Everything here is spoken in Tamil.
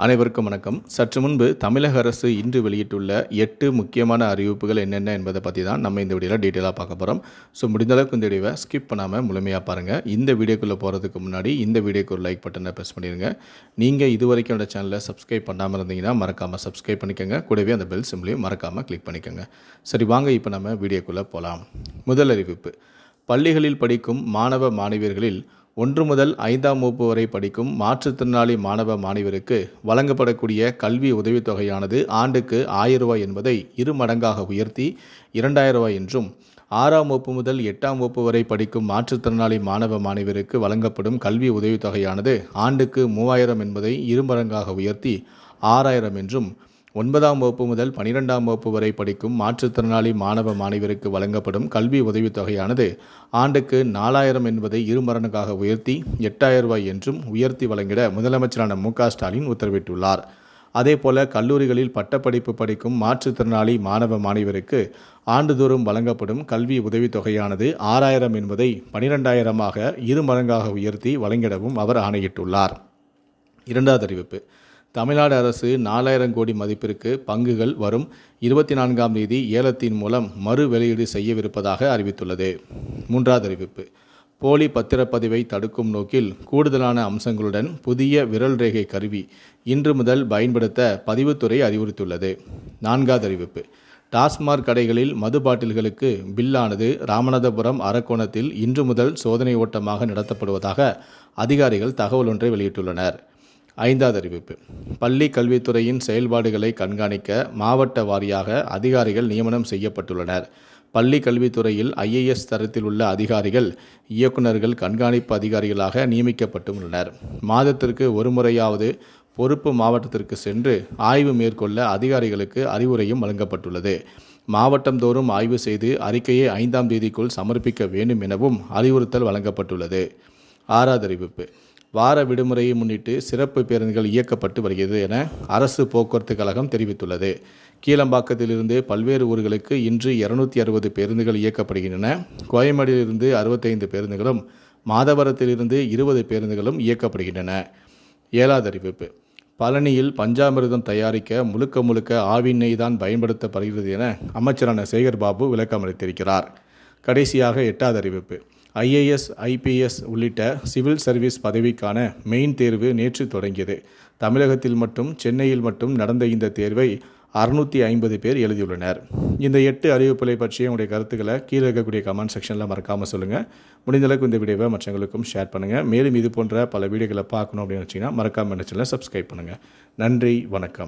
அனைவருக்கும் வணக்கம். சற்று முன்பு தமிழக அரசு இன்று வெளியிட்டுள்ள 8 முக்கியமான அறிவிப்புகள் என்னென்ன என்பதை பற்றி தான் நம்ம இந்த வீடியோவில் டீட்டெயிலாக பார்க்க போகிறோம். ஸோ முடிந்தளவுக்கு இந்த வீடியோவை ஸ்கிப் பண்ணாமல் முழுமையாக பாருங்கள். இந்த வீடியோக்குள்ளே போகிறதுக்கு முன்னாடி இந்த வீடியோக்கு ஒரு லைக் பட்டனை ப்ரெஸ் பண்ணிடுங்க. நீங்கள் இது வரைக்கும் என்னோட சேனலை சப்ஸ்கிரைப் பண்ணாமல் இருந்தீங்கன்னா மறக்காமல் சப்ஸ்கிரைப் பண்ணிக்கோங்க. கூடவே அந்த பெல் சிம்லையும் மறக்காமல் கிளிக் பண்ணிக்கோங்க. சரி, வாங்க இப்போ நம்ம வீடியோக்குள்ளே போகலாம். முதல் அறிவிப்பு: பள்ளிகளில் படிக்கும் மாணவ மாணவியர்களில் 1 முதல் 5ஆம் வகுப்பு வரை படிக்கும் மாற்றுத்திறனாளி மாணவ மாணவியருக்கு வழங்கப்படக்கூடிய கல்வி உதவித்தொகையானது ஆண்டுக்கு 1000 ரூபாய் என்பதை 2 மடங்காக உயர்த்தி 2000 ரூபாய் என்றும், 6ஆம் வகுப்பு முதல் 8ஆம் வகுப்பு வரை படிக்கும் மாற்றுத்திறனாளி மாணவ மாணவியருக்கு வழங்கப்படும் கல்வி உதவித்தொகையானது ஆண்டுக்கு 3000 என்பதை 2 மடங்காக உயர்த்தி 6000 என்றும், 9ஆம் வகுப்பு முதல் 12ஆம் வகுப்பு வரை படிக்கும் மாற்றுத்திறனாளி மாணவ மாணவியருக்கு வழங்கப்படும் கல்வி உதவித்தொகையானது ஆண்டுக்கு 4000 என்பதை 2 மடங்காக உயர்த்தி 8000 ரூபாய் என்றும் உயர்த்தி வழங்கிட முதலமைச்சரான மு.க. ஸ்டாலின் உத்தரவிட்டுள்ளார். அதேபோல கல்லூரிகளில் பட்டப்படிப்பு படிக்கும் மாற்றுத்திறனாளி மாணவ மாணவியருக்கு ஆண்டுதோறும் வழங்கப்படும் கல்வி உதவித்தொகையானது 6000 என்பதை 12000ஆக 2 மடங்காக உயர்த்தி வழங்கிடவும் அவர் ஆணையிட்டுள்ளார். இரண்டாவது அறிவிப்பு: தமிழ்நாடு அரசு 4000 கோடி மதிப்பிற்கு பங்குகள் வரும் 24ஆம் தேதி ஏலத்தின் மூலம் மறு வெளியீடு செய்யவிருப்பதாக அறிவித்துள்ளது. மூன்றாவது அறிவிப்பு: போலி பத்திரப்பதிவை தடுக்கும் நோக்கில் கூடுதலான அம்சங்களுடன் புதிய விரல் ரேகை கருவி இன்று முதல் பயன்படுத்த பதிவுத்துறை அறிவுறுத்தியுள்ளது. நான்காவது அறிவிப்பு: டாஸ்மாக் கடைகளில் மது பாட்டில்களுக்கு பில்லானது ராமநாதபுரம் அரக்கோணத்தில் இன்று முதல் சோதனை ஓட்டமாக நடத்தப்படுவதாக அதிகாரிகள் தகவல் ஒன்றை வெளியிட்டுள்ளனர். ஐந்தாவது அறிவிப்பு: பள்ளி கல்வித்துறையின் செயல்பாடுகளை கண்காணிக்க மாவட்ட வாரியாக அதிகாரிகள் நியமனம் செய்யப்பட்டுள்ளனர். பள்ளி கல்வித்துறையில் IAS தரத்தில் உள்ள அதிகாரிகள், இயக்குநர்கள் கண்காணிப்பு அதிகாரிகளாக நியமிக்கப்பட்டுள்ளனர். மாதத்திற்கு ஒரு முறையாவது பொறுப்பு மாவட்டத்திற்கு சென்று ஆய்வு மேற்கொள்ள அதிகாரிகளுக்கு அறிவுரையும் வழங்கப்பட்டுள்ளது. மாவட்டந்தோறும் ஆய்வு செய்து அறிக்கையை 5ஆம் தேதிக்குள் சமர்ப்பிக்க வேண்டும் எனவும் அறிவுறுத்தல் வழங்கப்பட்டுள்ளது. ஆறாவது அறிவிப்பு: வார விடுமுறையை முன்னிட்டு சிறப்பு பேருந்துகள் இயக்கப்பட்டு வருகிறது என அரசு போக்குவரத்து கழகம் தெரிவித்துள்ளது. கீழம்பாக்கத்திலிருந்து பல்வேறு ஊர்களுக்கு இன்று 260 பேருந்துகள் இயக்கப்படுகின்றன. கோயம்பேடிலிருந்து 65 பேருந்துகளும், மாதவரத்திலிருந்து 20 பேருந்துகளும் இயக்கப்படுகின்றன. ஏழாவது அறிவிப்பு: பழனியில் பஞ்சாமிர்தம் தயாரிக்க முழுக்க ஆவின் நெய் தான் பயன்படுத்தப்படுகிறது என அமைச்சரான சேகர் பாபு விளக்கம் அளித்திருக்கிறார். கடைசியாக எட்டாவது அறிவிப்பு: IAS, IPS உள்ளிட்ட சிவில் சர்வீஸ் பதவிக்கான மெயின் தேர்வு நேற்று தொடங்கியது. தமிழகத்தில் மட்டும் சென்னையில் மட்டும் நடந்த இந்த தேர்வை 650 பேர் எழுதியுள்ளனர். இந்த 8 அறிவிப்புகளை பற்றிய உங்களுடைய கருத்துக்களை கீழே இருக்கக்கூடிய கமெண்ட் செக்ஷனில் மறக்காமல் சொல்லுங்கள். முடிந்தளவுக்கு இந்த வீடியோவை மற்றவங்களுக்கும் ஷேர் பண்ணுங்கள். மேலும் இது போன்ற பல வீடியோக்களை பார்க்கணும் அப்படின்னு வச்சிங்கன்னா மறக்காமல் சேனலை சப்ஸ்கிரைப் பண்ணுங்கள். நன்றி, வணக்கம்.